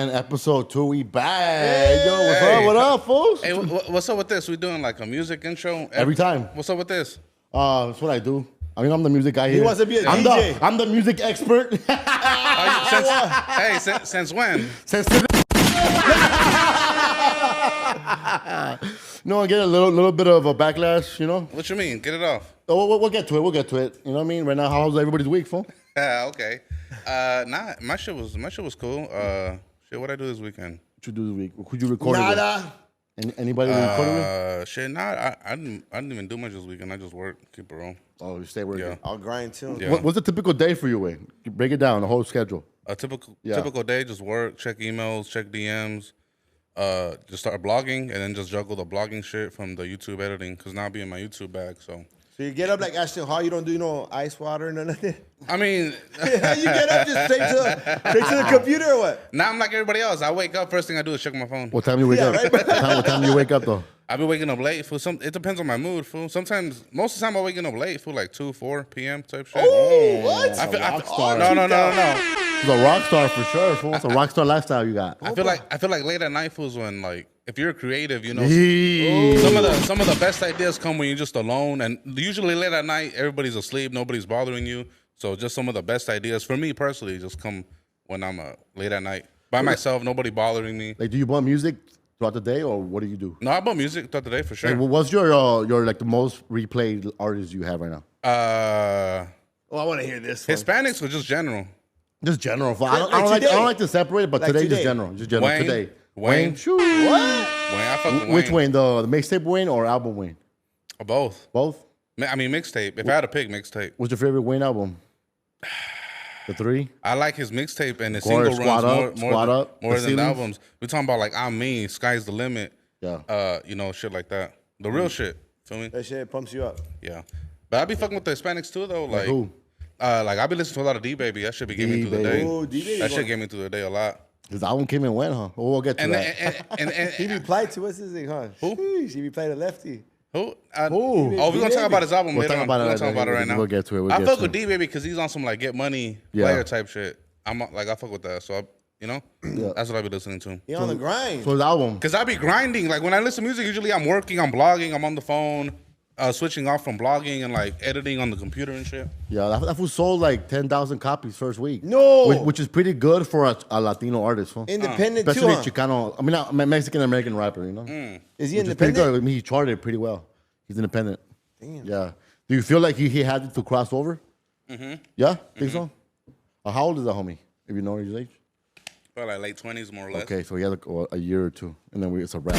man. Episode 2, we back. Yo, what's up? What up, folks? Hey, what's up with this? We doing like a music intro? Every time. What's up with this? That's what I do. I mean, I'm the music guy here. He wants to be a DJ. I'm the music expert. Since when? Since today. No, I get a little bit of a backlash, you know? What you mean? Get it off. Oh, we'll get to it. We'll get to it. You know what I mean? Right now, how's everybody's week, fool? Okay. Nah, my shit was cool. What'd I do this weekend? What you do this week? Who'd you record Nada. with? Anybody recorded with? I didn't even do much this weekend. I just worked, keep it rolling. Oh, you stay working. Yeah. I'll grind too. Yeah. What's a typical day for you, Wayne? Break it down, the whole schedule. A typical day, just work, check emails, check DMs, just start blogging, and then just juggle the blogging shit from the YouTube editing, because now I'll be in my YouTube bag, so. So you get up like Ashton Hall, you don't do no ice water or nothing? I mean. You get up just straight to the computer or what? Now I'm like everybody else. I wake up, first thing I do is check my phone. What time you wake up? right? What time you wake up, though? I be waking up late, fool. It depends on my mood, fool. Sometimes, most of the time, I'm waking up late, fool, like 2, 4 p.m. type shit. Oh, what? I feel rock star. No. It's a rock star for sure, fool. It's a rock star lifestyle you got. I feel like late at night, fools, when like if you're creative, you know, Yeah. some of the best ideas come when you're just alone, and usually late at night, everybody's asleep, nobody's bothering you. So just some of the best ideas for me personally just come when I'm late at night by myself, nobody bothering me. Like, do you bump music throughout the day, or what do you do? No, I bump music throughout the day for sure. Like, what's your like the most replayed artist you have right now? I want to hear this one. Hispanics or just general? Just general. I Like don't like to separate it, but Like today today. just general. Just general. Wayne. Today. Wayne. Shoo. What? Wayne, I fuck with Wayne. Which Wayne? The mixtape Wayne or album Wayne? Both. Both? I mean, mixtape. If I had to pick, mixtape. What's your favorite Wayne album? The 3? I like his mixtape and his Squad single Up, runs Squad Up, more The than the Ceilings? albums. We're talking about like I'm Me, Sky's the Limit. Yeah. You know, shit like that. The real shit. Feel me? That shit pumps you up. Yeah. But I be fucking with the Hispanics too though. Like who? Like I be listening to a lot of D-Baby. That shit be getting me through the D-Baby. day. Oh, D-Baby That going- shit get me through the day a lot. His album came and went, huh? Oh, we'll get to And that. and He replied to, what's his name, huh? Who? He replied to Lefty. who? Who? Oh, we're gonna talk about his album We'll later talk on. about it We're gonna later. talk about it right now. We'll get to it. We'll I get fuck to with it. D-Baby because he's on some like get money Yeah. player type shit. I fuck with that. So that's what I be listening to. He on the grind. So his album. Cause I be grinding. Like when I listen to music, usually I'm working, I'm blogging, I'm on the phone, switching off from blogging and like editing on the computer and shit. Yeah, that fool sold like 10,000 copies first week. No. Which is pretty good for a Latino artist, fool. Independent Especially too, huh? Chicano. I mean, not Mexican-American rapper, you know? Is he Which is pretty independent? good. I mean, he charted pretty well. He's independent. Damn. Yeah. Do you feel like he had to cross over? Mm-hmm. Yeah? Think so? How old is that homie? If you know his age? Probably like late 20s more or less. Okay, so he has like a year or two, and then it's a wrap.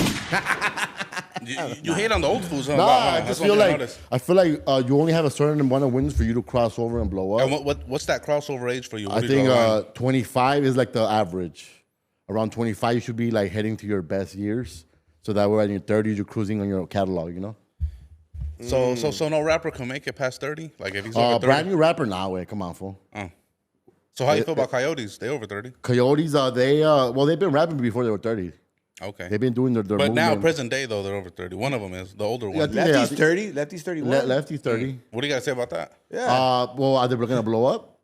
You hate on the old fools, huh? Nah, I That's just one feel thing I like noticed. you only have a certain amount of wins for you to cross over and blow up. And what's that crossover age for you? What I do you think draw the line? 25 is like the average. Around 25, you should be like heading to your best years, so that way in your 30s you're cruising on your catalog. You know. So no rapper can make it past 30? Like if he's over 30? Brand new rapper now. Wait, come on, fool. So how you feel about Coyotes? They over 30? Coyotes, they've been rapping before they were 30. Okay. They've been doing their But now, movement. present day, though, they're over 30. One of them is, the older one. Yeah, Lefty's 30. Lefty's 31. Lefty's 30. What do you got to say about that? Yeah. Well, are they gonna blow up?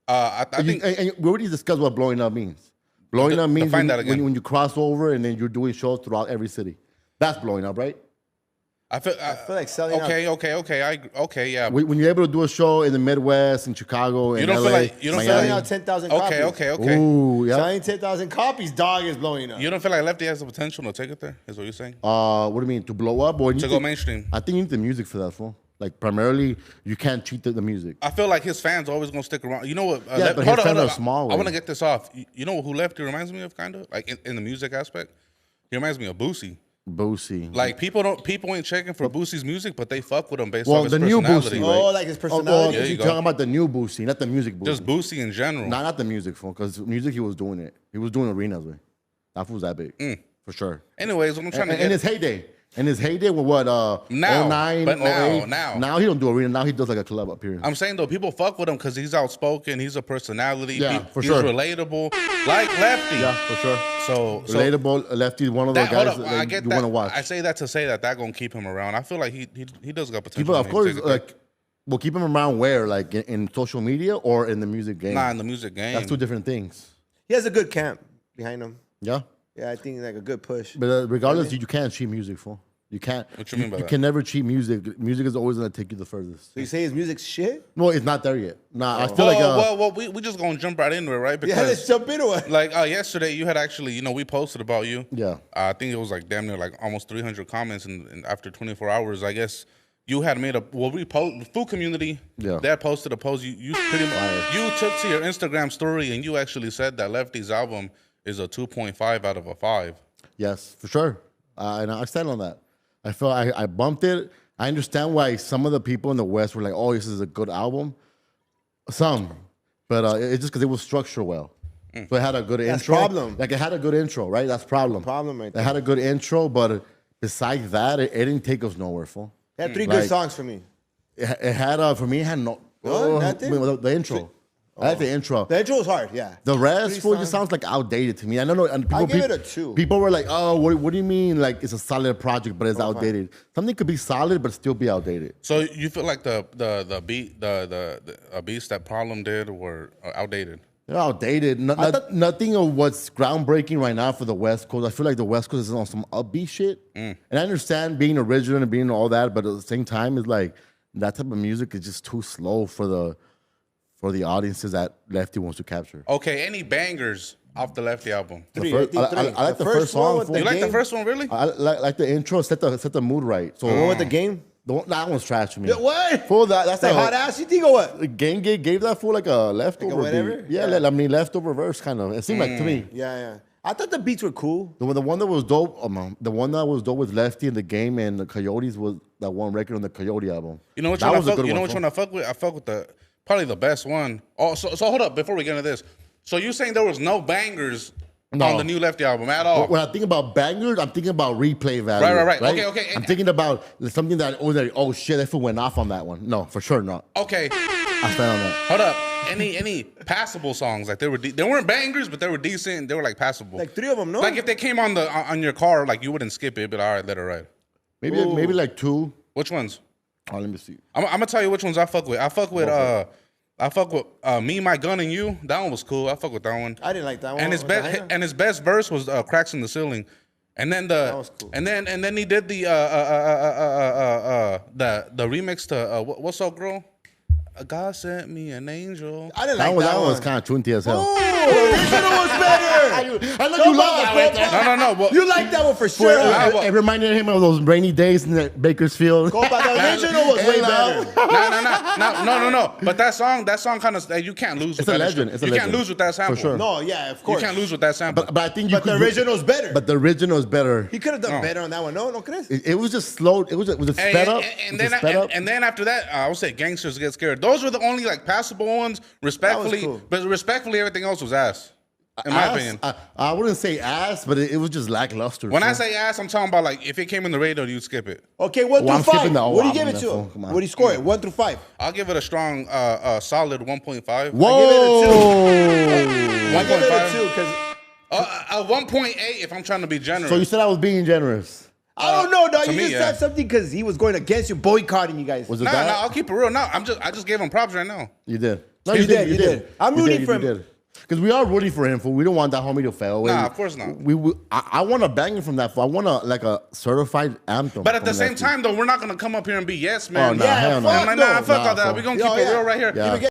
I think... And we already discussed what blowing up means. Blowing up means define that again. when you cross over and then you're doing shows throughout every city. That's blowing up, right? I feel like selling out. Okay, yeah. When you're able to do a show in the Midwest, in Chicago, in don't feel LA, like- you don't feel Selling Miami. out 10,000 copies. Okay. Ooh, yeah. Selling 10,000 copies, dog, is blowing up. You don't feel like Lefty has the potential to take it there? Is what you're saying? What do you mean, to blow up? Or To go mainstream. I think you need the music for that, fool. Like, primarily, you can't cheat the music. I feel like his fans are always going to stick around. You know what? Yeah, but his fans are small, I want to man. get this off. You know who Lefty reminds me of, kind of? Like, in the music aspect? He reminds me of Boosie. Boosie. Like, people ain't checking for Boosie's music, but they fuck with him based Well, off his the new personality. Boosie, right? Oh, like his Oh, personality. There you you're go. talking about the new Boosie, not the music Boosie. Just Boosie in general. Not the music, fool, because music, he was doing it. He was doing arenas, man. That fool's that big. For sure. Anyways, what I'm trying to In get... his heyday. In his heyday with what? Now, 09, but now, 08. now. Now he don't do arena. Now he does like a club appearance. I'm saying, though, people fuck with him because he's outspoken. He's a personality. Yeah, for he's sure. relatable. Like Lefty. Yeah, for sure. So Relatable, Lefty, one of those hold guys up, that I get you that. want to watch. I say that to say that gonna keep him around. I feel like he does got potential. People, of to course, take it like, we'll keep him around where? Like in social media or in the music game? nah, in the music game. That's two different things. He has a good camp. behind him. Yeah. Yeah, I think like a good push. But regardless, you can't cheat music, fool. You can't. What you mean by You that? can never cheat music. Music is always gonna take you the furthest. So you say his music's shit? No, it's not there yet. Nah, I feel like we just gonna jump right into it, right? Yeah, let's jump into it. Like yesterday, you had actually, we posted about you. Yeah. I think it was like damn near like almost 300 comments, and after 24 hours, I guess you had made food community. Yeah. That posted a post. You pretty much you took to your Instagram story and you actually said that Lefty's album is a 2.5 out of a 5. yes, for sure. And I stand on that. I feel I bumped it. I understand why some of the people in the West were like, "Oh, this is a good album." Some, but it's just because it was structured well. So it had a good intro. Problem. Like it had a good intro, right? That's problem. Problem right It there. had a good intro, but besides that, it didn't take us nowhere, fool. He had 3 Like- good songs for me. It had for me, it had no. Nothing? The intro. I like the intro. The intro was hard, yeah. The rest, 3 fool, songs. just sounds like outdated to me. I don't know. And people, give it a 2. People were like, "Oh, what do you mean? Like it's a solid project, but it's outdated? Something could be solid, but still be outdated." So you feel like the beats that Problem did were outdated? They're outdated. Nothing of what's groundbreaking right now for the West Coast. I feel like the West Coast is on some upbeat shit. And I understand being original and being all that, but at the same time, it's like that type of music is just too slow for the audiences that Lefty wants to capture. Okay, any bangers off the Lefty album? 3, first- I think 3. I like the first song, one with fool. the You like the game. first one, really? I like the intro, set the mood right. So The one with the game? that one's trash to me. What? Fool, that's Like a hot ass, you think or what? The game gave that fool like a leftover whatever? beat. Yeah, Yeah. leftover verse kind of. It seemed like to me. Yeah. I thought the beats were cool. The one that was dope, the one that was dope with Lefty in the game and the Coyotes was that one record on the Coyote album. You know which That one I was a fuck, good you know one, which one I fuck with? I fuck with probably the best one. Oh, so hold up before we get into this. So you saying there was no bangers No. on the new Lefty album at all? When I think about bangers, I'm thinking about replay value. Right. Okay. I'm thinking about something that oh shit, that fool went off on that one. No, for sure not. Okay, I stand on that. hold up. Any passable songs? Like they weren't bangers, but they were decent. They were like passable. Like 3 of them, no? Like if they came on your car, like you wouldn't skip it, but all right, let it ride. Maybe like 2. Which ones? Oh, let me see. I'm gonna tell you which ones I fuck with. I fuck with Me, My Gun, and You. That one was cool. I fuck with that one. I didn't like that one. And his Was it best Hyena? and his best verse was Cracks in the Ceiling. And then was cool. and then he did the remix to what's up, girl? God sent me an angel. I didn't like That that one was kind of twinty as hell. Oh, the original was better. I know you love that right there. No. Well, You like that one for sure. It reminded him of those rainy days in the Bakersfield. Compa, the original was way better. No. But that song kind of you can't lose. It's with a that legend. instru- It's a you can't legend. lose with that sample. For sure. No, yeah, of You course. can't lose with that sample. But I think you But the could. original's better. But the original is better. He could have done better on that one. No Chris? It was just slow. It was sped up. And then after that, I would say Gangsters Get Scared. Those were the only like passable ones. Respectfully, cool. but respectfully, everything else was ass. In my opinion. I wouldn't say ass, but it was just lackluster. When I say ass, I'm talking about like if it came in the radio, you'd skip it. Okay, 1 I'm through 5. skipping the whole What do you give album it then, to? fool. Come on. What do you score it? 1 through 5. I'll give it a strong, solid 1.5. Whoa! I give it a 2 because A 1.8 if I'm trying to be generous. So you said I was being generous. I don't know, dog. to You me, just yeah. said something because he was going against you, boycotting you guys. Was it No, that? I'll keep it real. No, I just gave him props right now. You did. No, You did. I'm rooting for him. Because we are rooting for him. For we don't want that homie to fail. Nah, of course not. I want a banger from that. I want a certified anthem. But at the from same Lefty. time, though, we're not gonna come up here and be yes, Oh, man. nah, hell no. fuck I'm like, nah, no. fuck all that. Nah, We're gonna Yo, keep it yeah. real right here. Yeah.